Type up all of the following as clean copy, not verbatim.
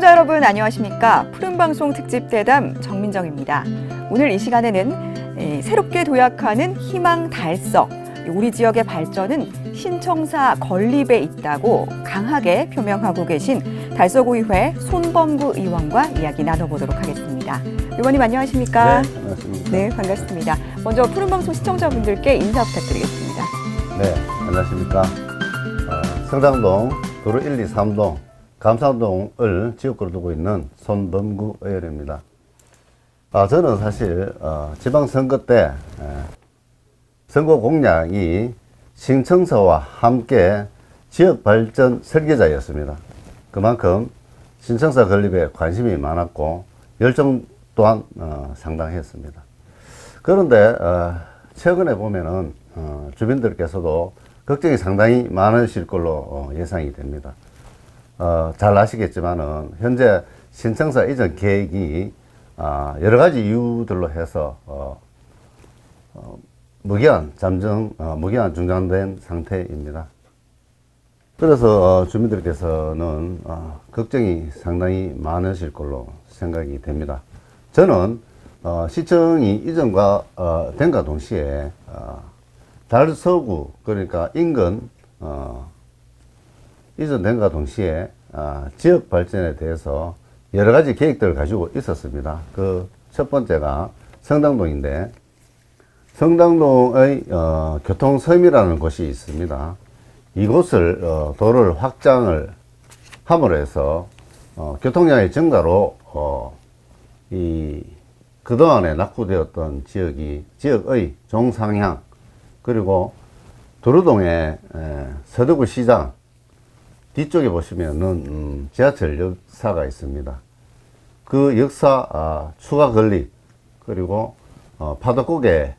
시청자 여러분 안녕하십니까? 푸른방송 특집 대담 정민정입니다. 오늘 이 시간에는 새롭게 도약하는 희망 달성, 우리 지역의 발전은 신청사 건립에 있다고 강하게 표명하고 계신 달서구의회 손범구 의원과 이야기 나눠보도록 하겠습니다. 의원님 안녕하십니까? 네, 반갑습니다. 네, 반갑습니다. 먼저 푸른방송 시청자분들께 인사 부탁드리겠습니다. 네, 안녕하십니까? 성당동 도로 1, 2, 3동 감산동을 지역구로 두고 있는 손범구 의원입니다. 저는 사실 지방선거 때 선거 공약이 신청사와 함께 지역발전 설계자였습니다. 그만큼 신청사 건립에 관심이 많았고 열정 또한 상당했습니다. 그런데 최근에 보면은 주민들께서도 걱정이 상당히 많으실 걸로 예상이 됩니다. 잘 아시겠지만은 현재 신청사 이전 계획이 여러 가지 이유들로 해서 무기한 중단된 상태입니다. 그래서 주민들께서는 걱정이 상당히 많으실 걸로 생각이 됩니다. 저는 시청이 이전과 된과 동시에 달서구, 그러니까 인근 이전된과 동시에 지역 발전에 대해서 여러 가지 계획들을 가지고 있었습니다. 그 첫 번째가 성당동인데, 성당동의 교통섬이라는 곳이 있습니다. 이곳을 도로를 확장을 함으로 해서 교통량의 증가로 그동안에 낙후되었던 지역의 종상향, 그리고 도로동의 서대구 시장 뒤쪽에 보시면은 지하철 역사가 있습니다. 그 역사 추가 건립, 그리고 파도고개에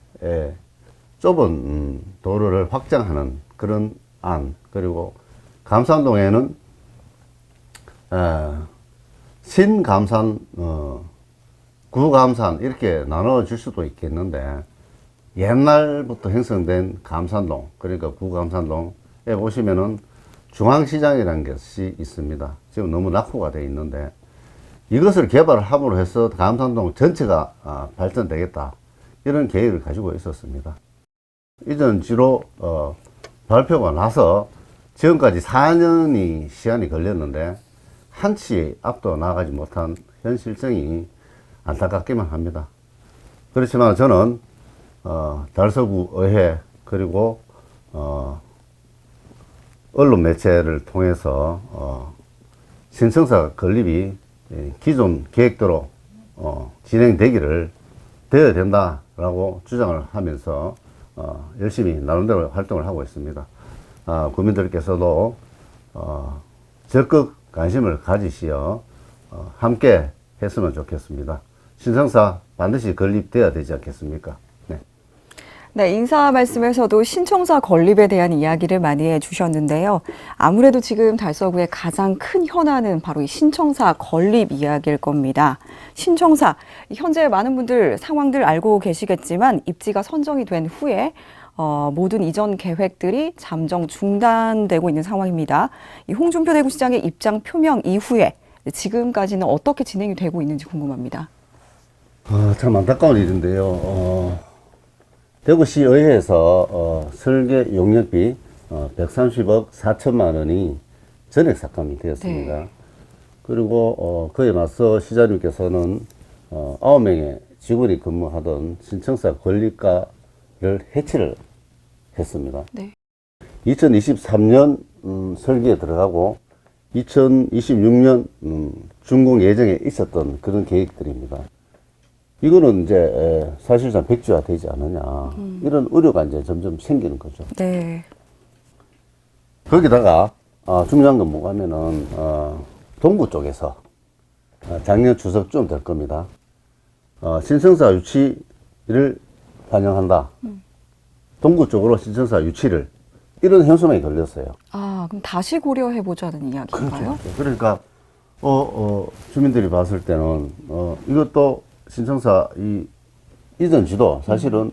좁은 도로를 확장하는 그런 안, 그리고 감산동에는 신감산, 구감산 이렇게 나눠줄 수도 있겠는데, 옛날부터 형성된 감산동, 그러니까 구감산동에 보시면은 중앙시장이라는 것이 있습니다. 지금 너무 낙후가 되어 있는데, 이것을 개발함으로 해서 감산동 전체가 발전되겠다, 이런 계획을 가지고 있었습니다. 이전지로 발표가 나서 지금까지 4년이 시간이 걸렸는데 한치 앞도 나가지 못한 현 실정이 안타깝기만 합니다. 그렇지만 저는 달서구 의회, 그리고 언론 매체를 통해서 신청사 건립이 기존 계획대로 진행되어야 된다라고 주장을 하면서 열심히 나름대로 활동을 하고 있습니다. 국민들께서도 적극 관심을 가지시어 함께 했으면 좋겠습니다. 신청사 반드시 건립돼야 되지 않겠습니까? 네, 인사 말씀에서도 신청사 건립에 대한 이야기를 많이 해주셨는데요. 아무래도 지금 달서구의 가장 큰 현안은 바로 이 신청사 건립 이야기일 겁니다. 신청사, 현재 많은 분들 상황들 알고 계시겠지만 입지가 선정이 된 후에 모든 이전 계획들이 잠정 중단되고 있는 상황입니다. 이 홍준표 대구시장의 입장 표명 이후에 지금까지는 어떻게 진행이 되고 있는지 궁금합니다. 참 안타까운 일인데요. 대구시의회에서 설계 용역비 130억 4천만 원이 전액 삭감이 되었습니다. 네. 그리고 그에 맞서 시장님께서는 9명의 직원이 근무하던 신청사 건립가를 해체를 했습니다. 네. 2023년 설계에 들어가고 2026년 준공 예정에 있었던 그런 계획들입니다. 이거는 이제 사실상 백지화 되지 않느냐, 이런 우려가 이제 점점 생기는 거죠. 네. 거기다가 중요한 건 뭐냐면은 동구 쪽에서 작년 추석쯤 될 겁니다. 신청사 유치를 반영한다. 동구 쪽으로 신청사 유치를, 이런 현수막이 걸렸어요. 그럼 다시 고려해보자는 이야기인가요? 그렇죠. 그러니까 주민들이 봤을 때는 이것도 신청사 이전 지도 사실은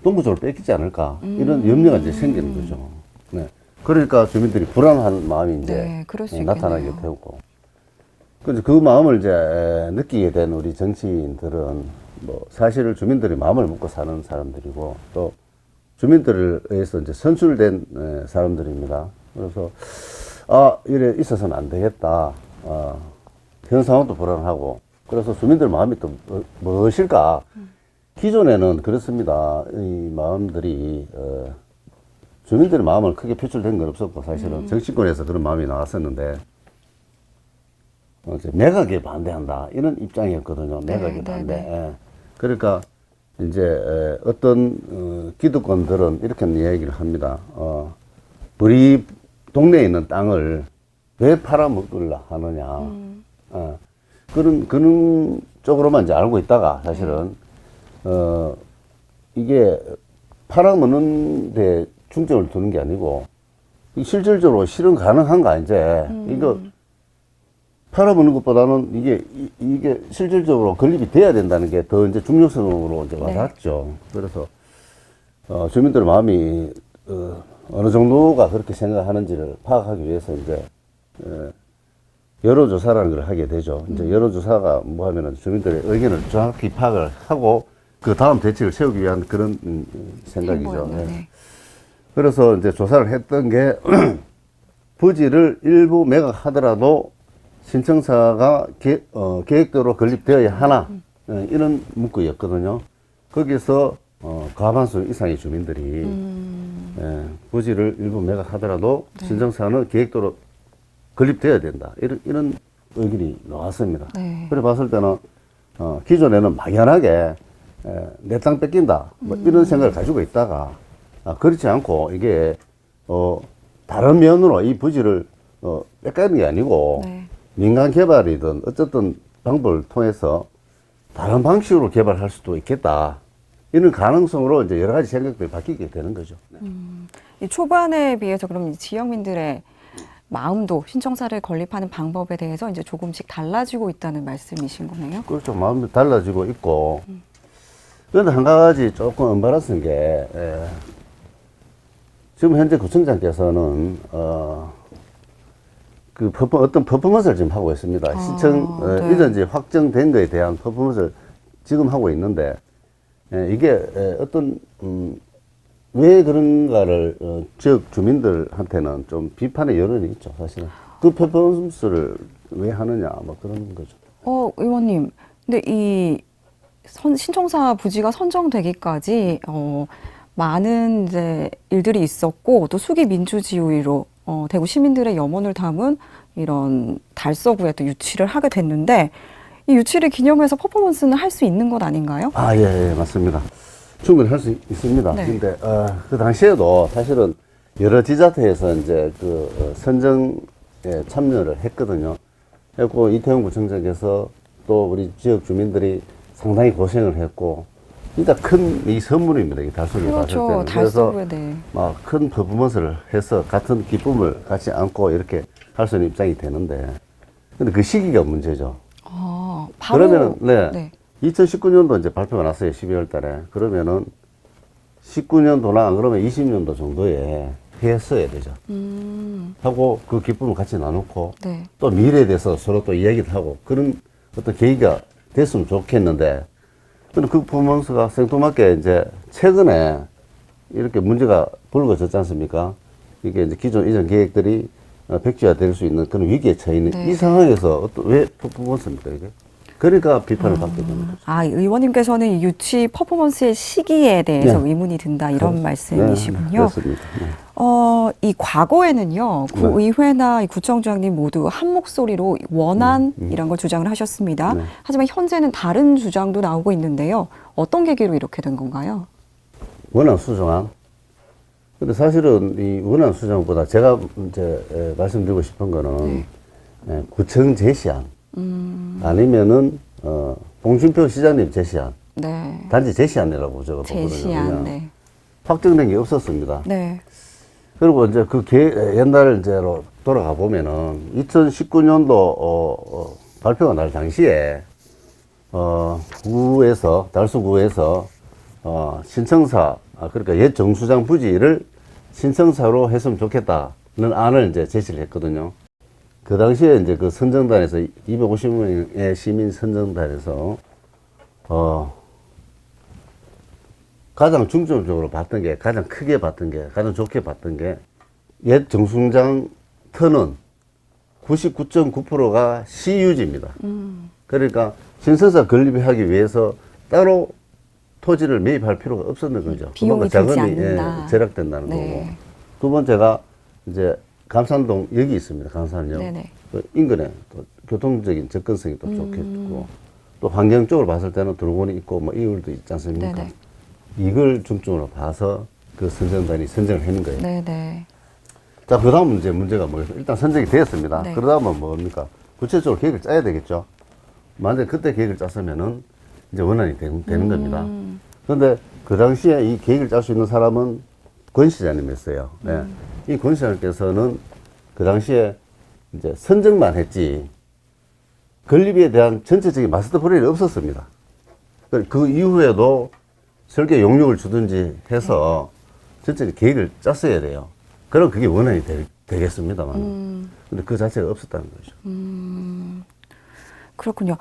동구 쪽으로 뺏기지 않을까, 이런 염려가 이제 생기는 거죠. 네. 그러니까 주민들이 불안한 마음이 이제 네, 그럴 수 나타나게 있겠네요. 되고, 그 마음을 이제 느끼게 된 우리 정치인들은 뭐 사실 주민들이 마음을 먹고 사는 사람들이고 또 주민들을 위해서 이제 선출된 사람들입니다. 그래서 이래 있어서는 안 되겠다. 현 상황도 불안하고 그래서 주민들 마음이 또 무엇일까? 기존에는 그렇습니다. 이 마음들이 주민들의 마음을 크게 표출된 건 없었고 사실은 정치권에서 그런 마음이 나왔었는데 이제 매각에 반대한다 이런 입장이었거든요. 매각에 반대. 예. 그러니까 이제 어떤 기득권들은 이렇게 이야기를 합니다. 우리 동네에 있는 땅을 왜 팔아먹으려 하느냐. 그런 쪽으로만 이제 알고 있다가 사실은 이게 팔아먹는 데 중점을 두는 게 아니고 실질적으로 실현 가능한가 이제 이거 팔아먹는 것보다는 이게 실질적으로 건립이 돼야 된다는 게 더 이제 중요성으로 이제 와닿죠. 그래서 주민들의 마음이 어느 정도가 그렇게 생각하는지를 파악하기 위해서 이제 여론조사라는 걸 하게 되죠. 이제 여론조사가 뭐 하면은 주민들의 의견을 정확히 파악을 하고 그 다음 대책을 세우기 위한 그런 생각이죠. 네. 그래서 이제 조사를 했던 게 부지를 일부 매각하더라도 신청사가 계획대로 건립되어야 하나 이런 문구였거든요. 거기서 과반수 이상의 주민들이 부지를 일부 매각하더라도 신청사는 계획대로 건립되어야 된다. 이런 의견이 나왔습니다. 네. 그래 봤을 때는 기존에는 막연하게 내 땅 뺏긴다 뭐 이런 생각을 가지고 있다가 그렇지 않고 이게 다른 면으로 이 부지를 뺏기는 게 아니고 네. 민간 개발이든 어쨌든 방법을 통해서 다른 방식으로 개발할 수도 있겠다. 이런 가능성으로 이제 여러 가지 생각들이 바뀌게 되는 거죠. 이 초반에 비해서 그럼 지역민들의 마음도 신청사를 건립하는 방법에 대해서 이제 조금씩 달라지고 있다는 말씀이신 거네요. 그렇죠. 마음이 달라지고 있고. 그런데 한 가지 조금 언밸런스인 게, 지금 현재 구청장께서는, 어떤 퍼포먼스를 지금 하고 있습니다. 네. 이전지 확정된 거에 대한 퍼포먼스를 지금 하고 있는데, 이게 어떤, 왜 그런가를 지역 주민들한테는 좀 비판의 여론이 있죠, 사실은. 그 퍼포먼스를 왜 하느냐, 뭐 그런 거죠. 의원님, 근데 이 신청사 부지가 선정되기까지 많은 이제 일들이 있었고 또 수기 민주지휘로 대구 시민들의 염원을 담은 이런 달서구에 또 유치를 하게 됐는데 이 유치를 기념해서 퍼포먼스는 할 수 있는 것 아닌가요? 예, 맞습니다. 충분히 할 수 있습니다. 네. 근데, 그 당시에도 사실은 여러 지자체에서 이제 선정에 참여를 했거든요. 그리고 이태원 구청장께서 또 우리 지역 주민들이 상당히 고생을 했고, 진짜 큰 이 선물입니다. 이 달서구를 봤을 그렇죠. 때는. 달서구에 대해. 막 큰 퍼포먼스를 해서 같은 기쁨을 같이 안고 이렇게 할 수 있는 입장이 되는데, 근데 그 시기가 문제죠. 바로 그러면은, 네. 2019년도 이제 발표가 났어요. 12월 달에. 그러면은 19년도나 안 그러면 20년도 정도에 했어야 되죠. 하고 그 기쁨을 같이 나누고 네. 또 미래에 대해서 서로 또 이야기를 하고 그런 어떤 계기가 됐으면 좋겠는데 근데 그 퍼포먼스가 생뚱맞게 이제 최근에 이렇게 문제가 불거졌지 않습니까? 이게 이제 기존 이전 계획들이 백지화 될 수 있는 그런 위기에 처해 있는 네. 이 상황에서 왜 퍼포먼스입니까, 이게? 그러니까 비판을 받게 되는 거죠. 의원님께서는 이 유치 퍼포먼스의 시기에 대해서 네. 의문이 든다 이런 말씀이시군요. 그렇습니다. 네. 이 과거에는요, 구의회나 이 구청장님 모두 한 목소리로 원안이란 걸 주장을 하셨습니다. 네. 하지만 현재는 다른 주장도 나오고 있는데요. 어떤 계기로 이렇게 된 건가요? 원안 수정안. 근데 사실은 이 원안 수정보다 제가 이제 말씀드리고 싶은 거는 구청 제시안 아니면은 봉준표 시장님 제시안, 네. 단지 제시안이라고 제가 보거든요. 제시안, 그냥 네. 확정된 게 없었습니다. 네. 그리고 이제 옛날 이제로 돌아가 보면은 2019년도 발표가 날 당시에 달서구에서 신청사 그러니까 옛 정수장 부지를 신청사로 했으면 좋겠다는 안을 이제 제시를 했거든요. 그 당시에 이제 그 선정단에서 250명의 시민 선정단에서 가장 중점적으로 봤던 게, 가장 크게 봤던 게, 가장 좋게 봤던 게, 옛 정수장 터는 99.9%가 시유지입니다. 그러니까 신선사 건립하기 위해서 따로 토지를 매입할 필요가 없었는 거죠. 비용이 그만큼 들지 자금이 않는다. 절약된다는 네. 거고. 두 번째가 이제 감산동 여기 있습니다. 감산역. 네네. 그 인근에 또 교통적인 접근성이 또 좋겠고, 또 환경적으로 봤을 때는 드로곤이 있고 뭐 이울도 있지 않습니까? 네네. 이걸 중점으로 봐서 그 선정단이 선정을 해놓은 거예요. 네네. 자, 그 다음 문제가 뭐겠어요? 일단 선정이 되었습니다. 네. 그러다면 뭡니까? 구체적으로 계획을 짜야 되겠죠. 만약에 그때 계획을 짰으면은 이제 원안이 되는 겁니다. 그런데 그 당시에 이 계획을 짤 수 있는 사람은 권 시장님이었어요. 네. 이 권 시장님께서는 그 당시에 이제 선정만 했지 건립에 대한 전체적인 마스터 플랜이 없었습니다. 그 이후에도 설계 용역을 주든지 해서 전체 계획을 짰어야 돼요. 그럼 그게 원안이 되겠습니다만. 근데 그 자체가 없었다는 거죠. 그렇군요.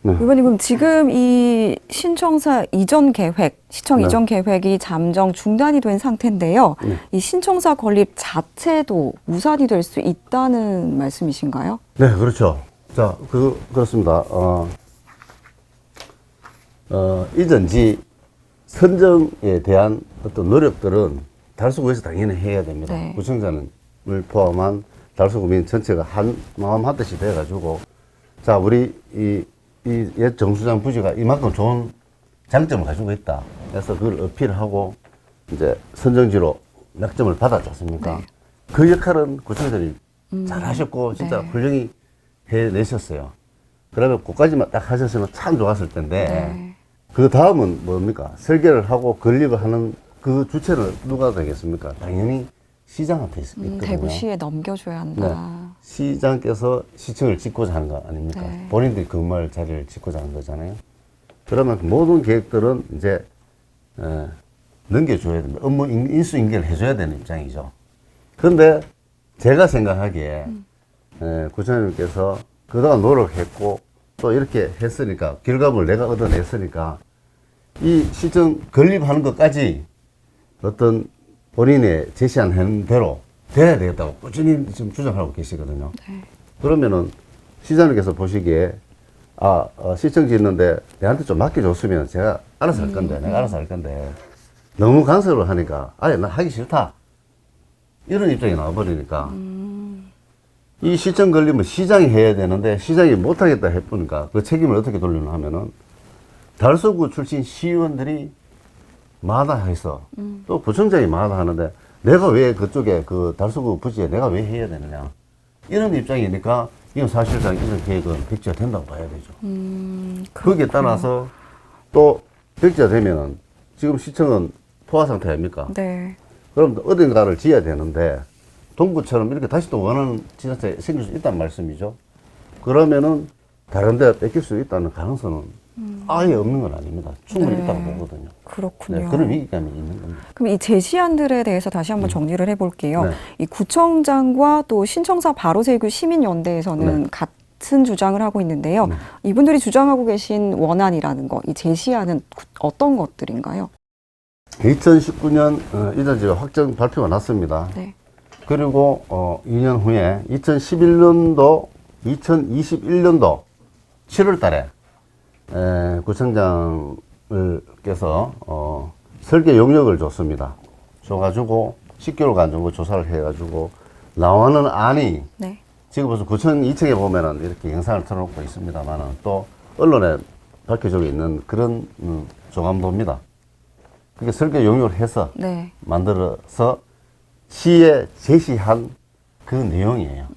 네. 의원님, 그럼 지금 이 신청사 이전 계획, 시청 네. 이전 계획이 잠정 중단이 된 상태인데요. 네. 이 신청사 건립 자체도 무산이 될 수 있다는 말씀이신가요? 네, 그렇죠. 자, 그렇습니다. 이전지 선정에 대한 어떤 노력들은 달서구에서 당연히 해야 됩니다. 네. 구청장을 포함한 달서구민 전체가 한 마음 한뜻이 돼가지고, 자, 우리 이 옛 정수장 부지가 이만큼 좋은 장점을 가지고 있다. 그래서 그걸 어필하고 이제 선정지로 낙점을 받았지 않습니까? 네. 그 역할은 구청장이 잘 하셨고 진짜 네. 훌륭히 해내셨어요. 그러면 그까지만 딱 하셨으면 참 좋았을 텐데, 네. 그 다음은 뭡니까? 설계를 하고 건립을 하는 그 주체는 누가 되겠습니까? 당연히 시장한테 있거든요. 대구시에 넘겨줘야 한다. 네. 시장께서 시청을 짓고자 하는 거 아닙니까? 네. 본인들이 근무할 자리를 짓고자 하는 거잖아요. 그러면 모든 계획들은 이제 넘겨줘야 됩니다. 업무 인수인계를 해줘야 되는 입장이죠. 그런데 제가 생각하기에 구청장님께서 그동안 노력했고 또 이렇게 했으니까 결과물을 내가 얻어냈으니까 이 시청 건립하는 것까지 어떤 본인의 제시한 대로 돼야 되겠다고 꾸준히 지금 주장하고 계시거든요. 네. 그러면은 시장님께서 보시기에 시청 짓는데 내한테 좀 맡겨줬으면 제가 알아서 할 건데 내가 알아서 할 건데 너무 간섭을 하니까 아예 나 하기 싫다 이런 입장이 나와버리니까 이 시청 건립은 시장이 해야 되는데 시장이 못하겠다 해보니까 그 책임을 어떻게 돌리나 하면은 달서구 출신 시의원들이 마다해서 또 구청장이 마다하는데 내가 왜 그쪽에 그 달서구 부지에 내가 왜 해야 되느냐 이런 입장이니까 이건 사실상 이런 계획은 백지화 된다고 봐야 되죠. 거기에 따라서 또 백지화 되면은 지금 시청은 포화 상태 아닙니까? 네. 그럼 어딘가를 지어야 되는데 동구처럼 이렇게 다시 또 원하는 지자체 생길 수 있다는 말씀이죠. 그러면은 다른 데 뺏길 수 있다는 가능성은 아예 없는 건 아닙니다. 충분히 네. 있다고 보거든요. 그렇군요. 네, 그런 위기감이 있는 겁니다. 그럼 이 제시안들에 대해서 다시 한번 정리를 해볼게요. 네. 이 구청장과 또 신청사 바로세구 시민연대에서는 같은 주장을 하고 있는데요. 이분들이 주장하고 계신 원안이라는 거, 이 제시안은 어떤 것들인가요? 2019년 이전지가 확정 발표가 났습니다. 네. 그리고 2년 후에 2011년도, 2021년도 7월 달에 구청장께서 설계 용역을 줬습니다. 줘가지고 10개월간 정도 조사를 해가지고 나오는 안이 네. 지금 벌써 구청 2층에 보면은 이렇게 영상을 틀어놓고 있습니다만은 또 언론에 밝혀지고 있는 그런 조감도입니다. 그게 설계 용역을 해서 네. 만들어서 시에 제시한 그 내용이에요.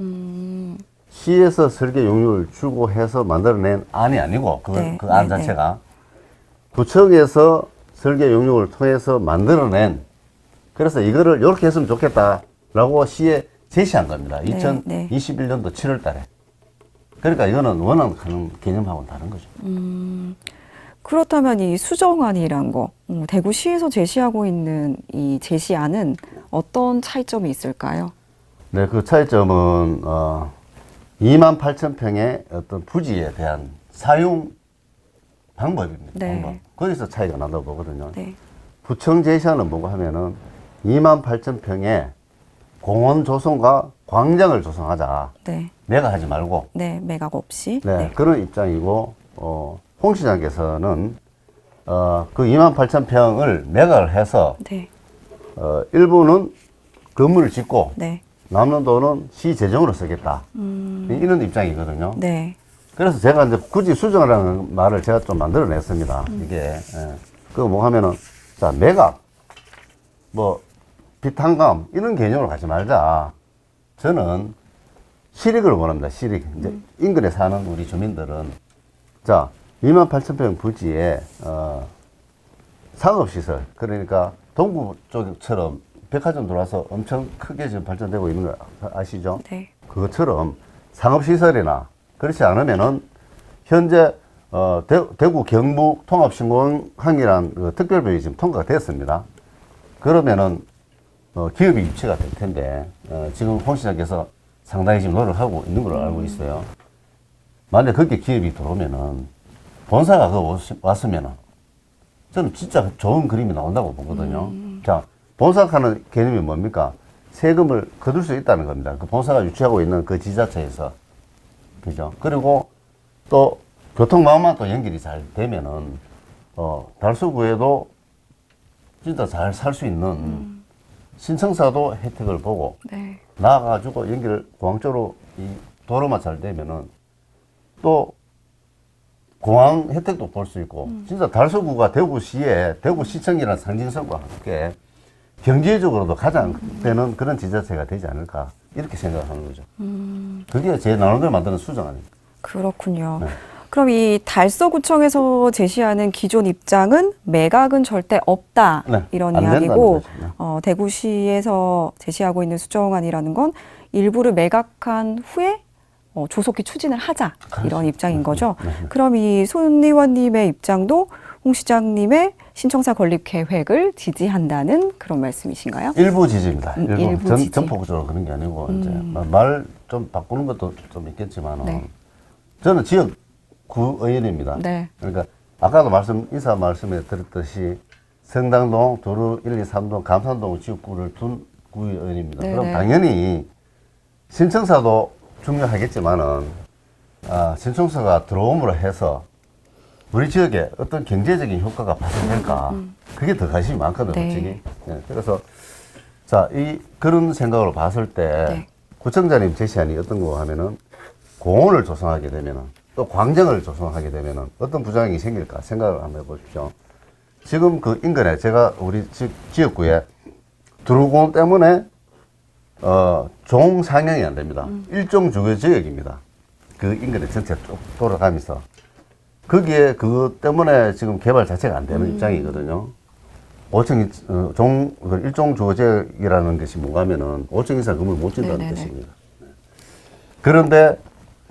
시에서 설계 용역을 주고 해서 만들어낸 안이 아니고 네, 그 안 네, 자체가 구청에서 설계 용역을 통해서 만들어낸 그래서 이거를 이렇게 했으면 좋겠다라고 시에 제시한 겁니다. 네, 2021년도 7월 달에. 그러니까 이거는 원하는 개념하고는 다른 거죠. 그렇다면 이 수정안이란 거, 대구시에서 제시하고 있는 이 제시안은 어떤 차이점이 있을까요? 네, 그 차이점은 28,000평의 어떤 부지에 대한 사용 방법입니다. 네. 방법. 거기서 차이가 난다고 보거든요. 네. 구청 제시하는 뭐고 하면은 28,000평의 공원 조성과 광장을 조성하자. 네. 내가 하지 말고. 네. 매각 없이. 네. 그런 입장이고, 홍 시장께서는, 그 28,000평을 매각을 해서, 네. 일부는 건물을 짓고, 네. 남는 돈은 시 재정으로 쓰겠다. 이런 입장이거든요. 네. 그래서 제가 이제 굳이 수정하라는 말을 제가 좀 만들어냈습니다. 이게, 그거 뭐 하면은, 자, 매각, 뭐, 비탄감, 이런 개념으로 가지 말자. 저는 실익을 원합니다. 실익. 이제 인근에 사는 우리 주민들은, 자, 28,000평 부지에, 상업시설, 그러니까 동구 쪽처럼 백화점 들어와서 엄청 크게 지금 발전되고 있는 거 아시죠? 네. 그것처럼 상업시설이나 그렇지 않으면은 현재 대구 경북 통합신공항이란 그 특별법이 지금 통과가 됐습니다. 그러면은 기업이 유치가 될 텐데 지금 홍 시장께서 상당히 지금 노력하고 있는 걸로 알고 있어요. 만약 그렇게 기업이 들어오면은 본사가 그 왔으면은 저는 진짜 좋은 그림이 나온다고 보거든요. 자, 본사하는 개념이 뭡니까? 세금을 거둘 수 있다는 겁니다. 그 본사가 유치하고 있는 그 지자체에서. 그죠? 그리고 또 교통망만 또 연결이 잘 되면은, 달서구에도 진짜 잘 살 수 있는 신청사도 혜택을 보고, 네. 나가가지고 연결 공항 쪽으로 이 도로만 잘 되면은 또 공항 혜택도 볼 수 있고, 진짜 달서구가 대구시에 대구시청이라는 상징성과 함께 경제적으로도 가장 되는 그런 지자체가 되지 않을까, 이렇게 생각하는 거죠. 그게 제 나름대로 만드는 수정 아닙니까? 그렇군요. 네. 그럼 이 달서구청에서 제시하는 기존 입장은 매각은 절대 없다. 네, 이런 안 된다는 이야기고, 거죠. 네. 대구시에서 제시하고 있는 수정안이라는 건 일부를 매각한 후에 조속히 추진을 하자. 이런 입장인 거죠. 네. 그럼 이 손 의원님의 입장도 홍 시장님의 신청사 건립 계획을 지지한다는 그런 말씀이신가요? 일부 지지입니다. 일부 지지. 전폭적으로 그런 게 아니고, 이제 말 좀 바꾸는 것도 좀 있겠지만, 네. 저는 지역구 의원입니다. 네. 그러니까 아까도 인사 말씀에 드렸듯이 성당동, 도로 1, 2, 3동, 감산동 지역구를 둔 구의원입니다. 네, 그럼 네. 당연히 신청사도 중요하겠지만은, 신청사가 들어옴으로 해서 우리 지역에 어떤 경제적인 효과가 발생될까? 그게 더 관심이 많거든요, 네. 솔직히. 네, 그래서, 자, 그런 생각으로 봤을 때, 네. 구청장님 제시안이 어떤 거 하면은, 공원을 조성하게 되면은, 또 광장을 조성하게 되면은, 어떤 부작용이 생길까 생각을 한번 해보십시오. 지금 그 인근에, 제가 우리 지역구에 두루공원 때문에, 종 상향이 안 됩니다. 일종 주거 지역입니다. 그 인근에 전체 쭉 돌아가면서. 거기에 그것 때문에 지금 개발 자체가 안 되는 입장이거든요. 5층, 일종 주거지역이라는 것이 뭔가 하면은 5층 이상 건물 못 짓는다는 네네네. 뜻입니다. 그런데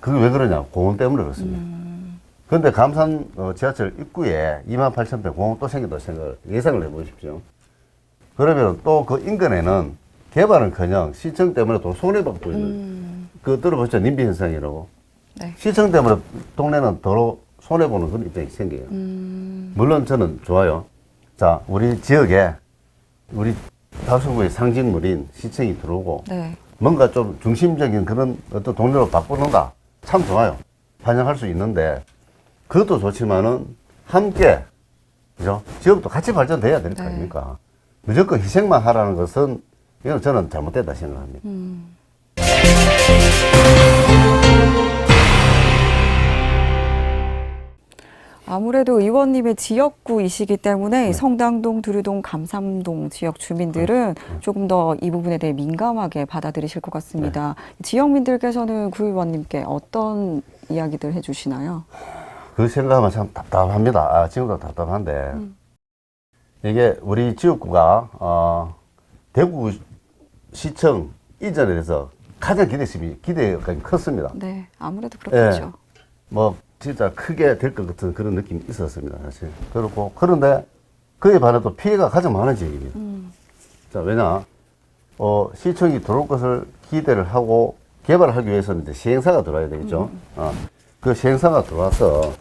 그게 왜 그러냐? 공원 때문에 그렇습니다. 그런데 감산 지하철 입구에 28,000평 공원 또 생긴다고 예상을 해보십시오. 그러면 또 그 인근에는 개발은커녕 시청 때문에 또 손해받고 있는, 그거 들어보셨죠? 님비 현상이라고. 네. 시청 때문에 동네는 더러 손해보는 그런 입장이 생겨요. 물론 저는 좋아요. 자, 우리 지역에 우리 달서구의 상징물인 시청이 들어오고 네. 뭔가 좀 중심적인 그런 어떤 동네로 바꾸는다. 참 좋아요. 반영할 수 있는데 그것도 좋지만은 함께, 그죠? 지역도 같이 발전돼야 될 거 네. 아닙니까? 무조건 희생만 하라는 것은 이건 저는 잘못됐다 생각합니다. 아무래도 의원님의 지역구이시기 때문에 성당동, 두류동, 감삼동 지역 주민들은 조금 더 이 부분에 대해 민감하게 받아들이실 것 같습니다. 지역민들께서는 구 의원님께 어떤 이야기들 해주시나요? 그 생각하면 참 답답합니다. 지금도 답답한데 이게 우리 지역구가 대구시청 이전에 대해서 가장 기대가 컸습니다. 네, 아무래도 그렇겠죠. 뭐 진짜 크게 될 것 같은 그런 느낌이 있었습니다, 사실. 그런데 그에 반해도 피해가 가장 많은 지역입니다. 자, 왜냐, 시청이 들어올 것을 기대를 하고 개발하기 위해서는 이제 시행사가 들어와야 되겠죠. 그 시행사가 들어와서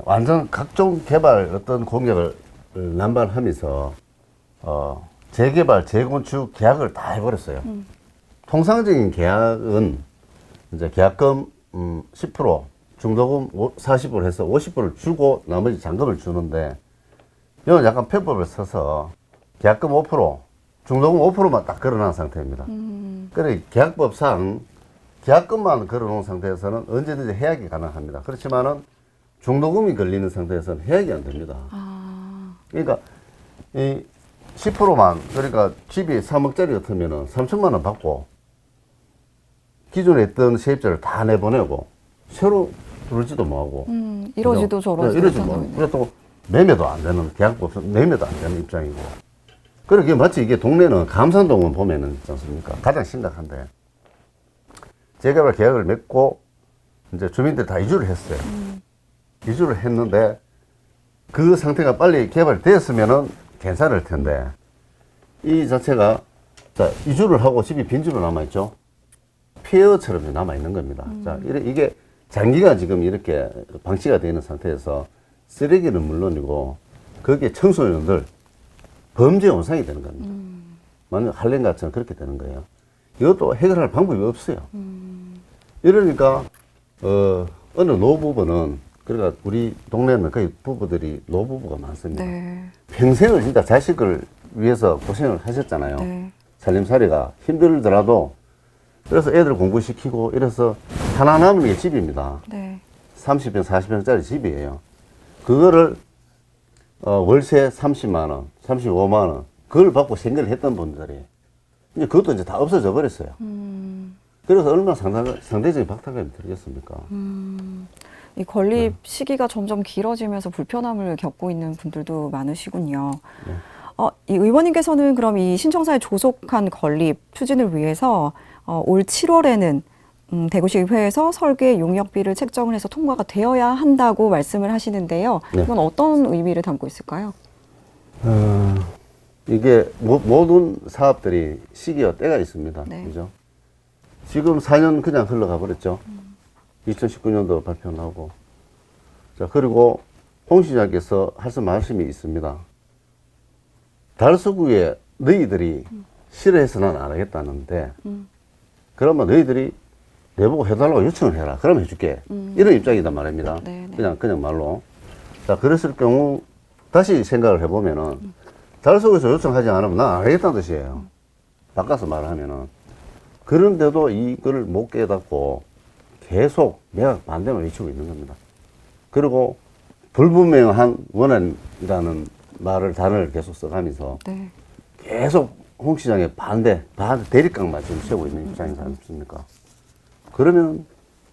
완전 각종 개발 어떤 공약을 남발하면서 재개발, 재건축 계약을 다 해버렸어요. 통상적인 계약은 이제 계약금 10%, 중도금 40% 해서 50%를 주고 나머지 잔금을 주는데 이건 약간 편법을 써서 계약금 5%, 중도금 5%만 딱 걸어놓은 상태입니다. 그래 계약법상 계약금만 걸어놓은 상태에서는 언제든지 해약이 가능합니다. 그렇지만은 중도금이 걸리는 상태에서는 해약이 안 됩니다. 그러니까 이 10%만 그러니까 집이 3억짜리 같으면은 3천만 원 받고 기존에 있던 세입자를 다 내보내고 새로 들어오지도 뭐하고 이러지도 저러지도 이러지 뭐. 그래 또 매매도 안 되는 계약법 매매도 안 되는 입장이고. 그러게 마치 이게 동네는 감산동은 보면은 있지 않습니까? 가장 심각한데 재개발 계약을 맺고 이제 주민들 다 이주를 했어요. 이주를 했는데 그 상태가 빨리 개발되었으면은 괜찮을 텐데 이 자체가 자 이주를 하고 집이 빈집으로 남아있죠. 폐허처럼 남아있는 겁니다. 자 이게 장기가 지금 이렇게 방치가 되어 있는 상태에서 쓰레기는 물론이고 거기에 청소년들 범죄 원상이 되는 겁니다. 만약 할렘같처럼 그렇게 되는 거예요. 이것도 해결할 방법이 없어요. 이러니까 어느 노부부는 그러니까 우리 동네는 거의 부부들이 노부부가 많습니다. 네. 평생을 진짜 자식을 위해서 고생을 하셨잖아요. 네. 살림살이가 힘들더라도 그래서 애들 공부시키고 이래서 하나 남은 게 집입니다. 네. 30평, 40평짜리 집이에요. 그거를 월세 30만 원, 35만 원 그걸 받고 생계를 했던 분들이 이제 그것도 이제 다 없어져 버렸어요. 그래서 얼마나 상대적인 박탈감이 들겠습니까? 이 건립 시기가 점점 길어지면서 불편함을 겪고 있는 분들도 많으시군요. 네. 이 의원님께서는 그럼 이 신청사의 조속한 건립 추진을 위해서 올 7월에는 대구시의회에서 설계 용역비를 책정을 해서 통과가 되어야 한다고 말씀을 하시는데요. 네. 이건 어떤 의미를 담고 있을까요? 이게 모든 사업들이 시기와 때가 있습니다. 네. 그죠? 지금 4년 그냥 흘러가 버렸죠. 2019년도 발표 나오고. 자, 그리고 홍 시장께서 하신 말씀이 있습니다. 달서구에 너희들이 싫어해서 난 안 하겠다는데, 그러면 너희들이 내보고 해달라고 요청을 해라. 그럼 해줄게. 이런 입장이단 말입니다. 네, 네. 그냥 말로. 자, 그랬을 경우, 다시 생각을 해보면은, 달서구에서 요청하지 않으면 난 안 하겠다는 뜻이에요. 바꿔서 말하면은. 그런데도 이걸 못 깨닫고 계속 매각 반대만 외치고 있는 겁니다. 그리고 불분명한 원안이라는 단어를 계속 써가면서 네. 계속 홍 시장의 반대 대립각만 지금 세우고 있는 입장이지 않습니까? 그러면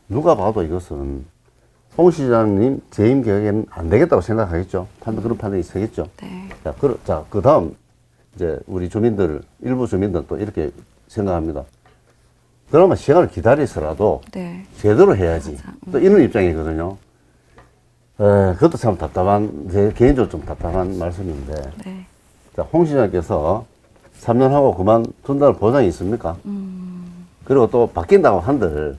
누가 봐도 이것은 홍 시장님 재임 계획에는 안 되겠다고 생각하겠죠. 그런 판단이 서겠죠. 네. 자, 그 다음, 이제 우리 일부 주민들 또 이렇게 생각합니다. 그러면 시간을 기다리서라도 네. 제대로 해야지. 또 이런 입장이거든요. 그것도 참 제 개인적으로 좀 답답한 말씀인데. 네. 자, 홍 시장께서 3년 하고 그만둔다는 보장이 있습니까? 그리고 또 바뀐다고 한들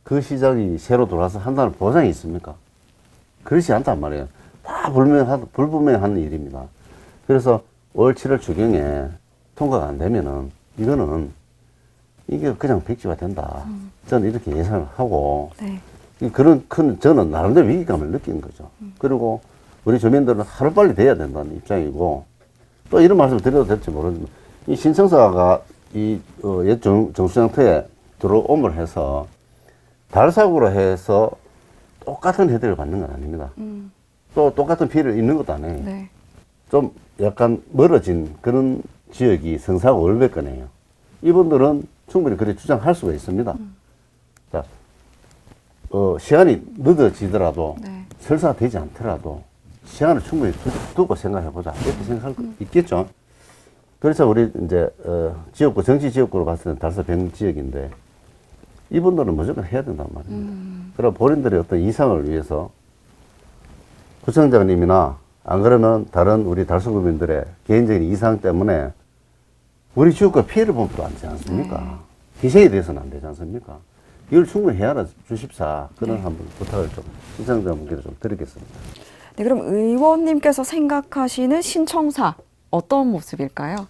그 시장이 새로 돌아서 한다는 보장이 있습니까? 그렇지 않단 말이에요. 다 불분명한 일입니다. 그래서 올 7월 주경에 통과가 안 되면은 이게 그냥 백지화 된다. 저는 이렇게 예상을 하고 네. 저는 나름대로 위기감을 느끼는 거죠. 그리고 우리 주민들은 하루빨리 돼야 된다는 입장이고 또 이런 말씀을 드려도 될지 모르지만 이 신청사가 옛 정수장터에 들어옴을 해서 달사구로 해서 똑같은 혜택을 받는 건 아닙니다. 또 똑같은 피해를 입는 것도 아니에요. 네. 좀 약간 멀어진 그런 지역이 성사구 월백거네요. 이분들은 충분히 그렇게 주장할 수가 있습니다. 자, 시간이 늦어지더라도 네. 설사가 되지 않더라도 시간을 충분히 두고 생각해보자. 이렇게 생각할 거 있겠죠. 그래서 우리 이제 지역구 정치 지역구로 봤을 때는 달서병 지역인데 이분들은 무조건 해야 된단 말입니다. 그럼 본인들의 어떤 이상을 위해서 구청장님이나 안 그러면 다른 우리 달서구민들의 개인적인 이상 때문에 우리 지역구가 피해를 보면 또 않지 않습니까? 희생이 돼서는 안 되지 않습니까? 이걸 충분히 헤아려 주십사. 그런 한번 부탁을 좀 시청자분께도 좀 드리겠습니다. 네, 그럼 의원님께서 생각하시는 신청사 어떤 모습일까요?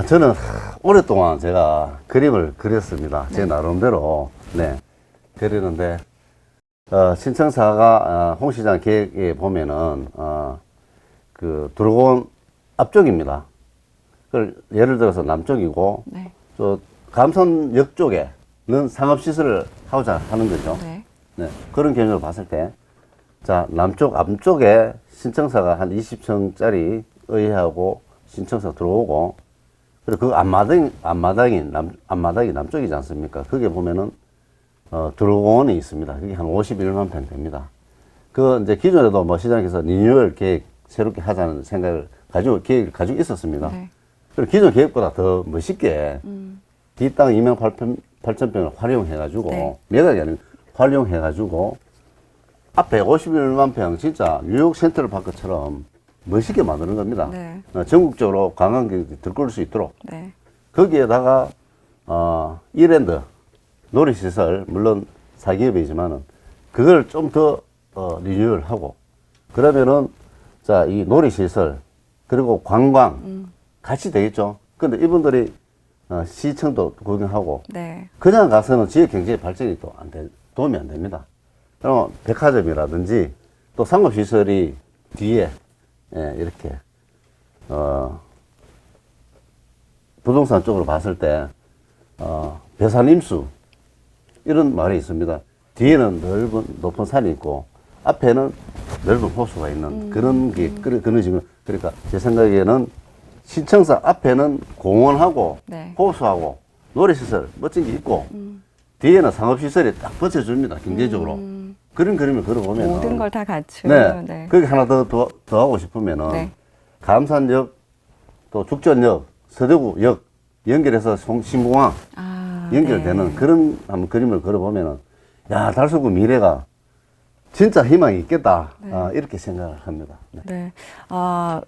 저는 오랫동안 제가 그림을 그렸습니다. 제 나름대로. 네. 그리는데, 신청사가, 홍 시장 계획에 보면은, 들어온 앞쪽입니다. 그걸 예를 들어서 남쪽이고, 네. 또, 감선역 쪽에는 상업시설을 하고자 하는 거죠. 네. 네. 그런 개념으로 봤을 때, 자, 남쪽, 앞쪽에 신청사가 한 20층짜리 의회하고 신청사 들어오고, 그리고 그 앞마당이 남쪽이지 않습니까? 거기에 보면은, 들어공원이 있습니다. 그게 한 51만 평 됩니다. 이제 기존에도 뭐 시장에서 리뉴얼 계획 새롭게 하자는 계획을 가지고 있었습니다. 네. 그리고 기존 계획보다 더 멋있게, 이 땅 2만 8천 평을 활용해가지고, 네. 매각이 아니고 활용해가지고, 앞에 51만 평 진짜 뉴욕 센트럴파크처럼 멋있게 만드는 겁니다. 네. 전국적으로 관광객들이 들끓을 수 있도록. 네. 거기에다가, 이랜드, 놀이시설, 물론 사기업이지만은, 그걸 좀 더, 리뉴얼 하고, 그러면은, 자, 이 놀이시설, 그리고 관광, 같이 되겠죠. 근데 이분들이, 시청도 구경하고, 네. 그냥 가서는 지역 경제 발전이 도움이 안 됩니다. 그럼 백화점이라든지, 또 상업시설이 뒤에, 예, 이렇게, 부동산 쪽으로 봤을 때, 배산임수, 이런 말이 있습니다. 뒤에는 높은 산이 있고, 앞에는 넓은 호수가 있는 그런 지금, 그러니까 제 생각에는 신청사 앞에는 공원하고, 네. 호수하고, 놀이시설, 멋진 게 있고, 뒤에는 상업시설이 딱 받쳐줍니다. 경제적으로. 그런 그림을 그려보면. 모든 걸 다 갖춘. 네. 네. 거기 하나 더 하고 싶으면은, 네. 감산역, 또 죽전역, 서대구역 연결해서 신공항 연결되는 네. 그런 한번 그림을 그려보면은, 야, 달서구 미래가 진짜 희망이 있겠다. 이렇게 생각을 합니다. 네. 네.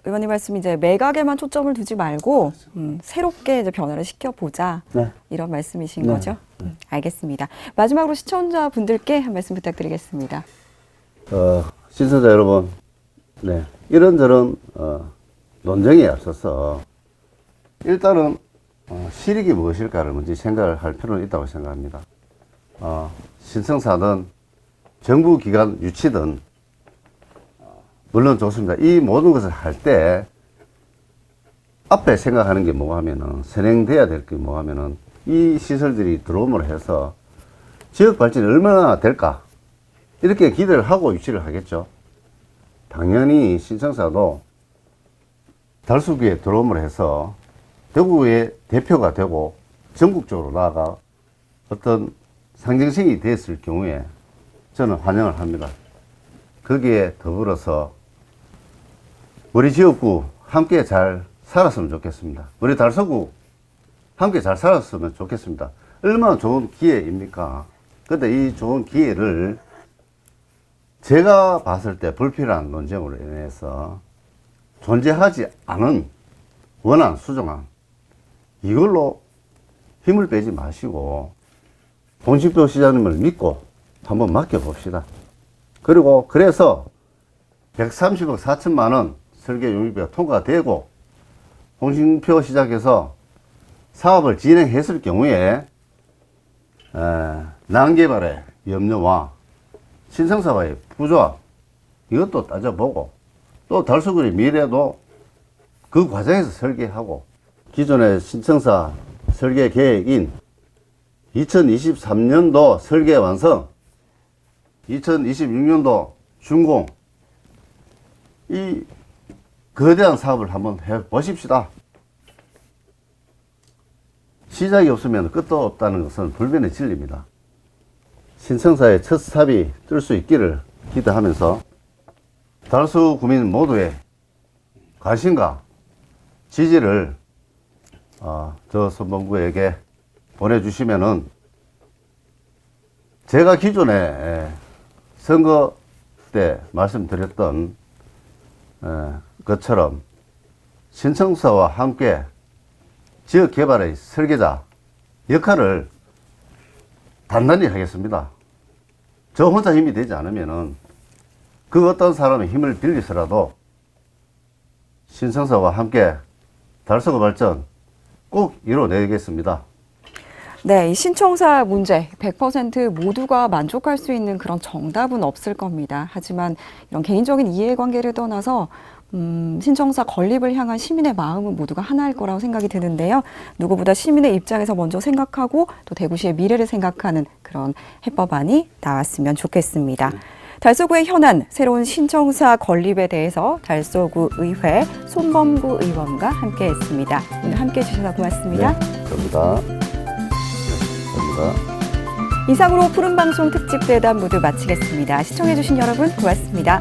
의원님 말씀 이제 매각에만 초점을 두지 말고 새롭게 이제 변화를 시켜보자. 네. 이런 말씀이신 네. 거죠? 알겠습니다. 마지막으로 시청자분들께 한 말씀 부탁드리겠습니다. 시청자 여러분, 네. 이런저런, 논쟁에 앞서서 일단은, 실익이 무엇일까를 먼저 생각을 할 필요는 있다고 생각합니다. 신청사든 정부기관 유치든, 물론 좋습니다. 이 모든 것을 할 때, 앞에 생각하는 게 뭐 하면은, 선행돼야 될 게 뭐 하면은, 이 시설들이 들어옴으로 해서 지역 발전이 얼마나 될까? 이렇게 기대를 하고 유치를 하겠죠. 당연히 신청사도 달서구에 들어옴으로 해서 대구의 대표가 되고 전국적으로 나아가 어떤 상징성이 됐을 경우에 저는 환영을 합니다. 거기에 더불어서 우리 지역구 함께 잘 살았으면 좋겠습니다. 우리 달서구 함께 잘 살았으면 좋겠습니다. 얼마나 좋은 기회입니까? 근데 이 좋은 기회를 제가 봤을 때 불필요한 논쟁으로 인해서 존재하지 않은 원한, 수정안, 이걸로 힘을 빼지 마시고 홍신표 시장님을 믿고 한번 맡겨봅시다. 그리고 그래서 130억 4천만 원 설계 용역비가 통과되고 홍신표 시장에서 사업을 진행했을 경우에 난개발의 염려와 신청사와의 부조합 이것도 따져보고 또 달서구의 미래도 그 과정에서 설계하고 기존의 신청사 설계 계획인 2023년도 설계 완성, 2026년도 준공, 이 거대한 사업을 한번 해보십시다. 시작이 없으면 끝도 없다는 것은 불변의 진리입니다. 신청사의 첫 삽이 뜰 수 있기를 기대하면서 달서구 구민 모두의 관심과 지지를 저 선봉구에게 보내주시면은 제가 기존에 선거 때 말씀드렸던 것처럼 신청사와 함께 지역개발의 설계자, 역할을 단단히 하겠습니다. 저 혼자 힘이 되지 않으면은 그 어떤 사람의 힘을 빌려서라도 신청사와 함께 달서구 발전 꼭 이뤄내겠습니다. 네, 이 신청사 문제 100% 모두가 만족할 수 있는 그런 정답은 없을 겁니다. 하지만 이런 개인적인 이해관계를 떠나서 신청사 건립을 향한 시민의 마음은 모두가 하나일 거라고 생각이 드는데요. 누구보다 시민의 입장에서 먼저 생각하고 또 대구시의 미래를 생각하는 그런 해법안이 나왔으면 좋겠습니다. 달서구의 현안, 새로운 신청사 건립에 대해서 달서구 의회 손범구 의원과 함께했습니다. 오늘 함께해 주셔서 고맙습니다. 네, 감사합니다. 네, 감사합니다. 이상으로 푸른방송 특집 대담 모두 마치겠습니다. 시청해 주신 여러분 고맙습니다.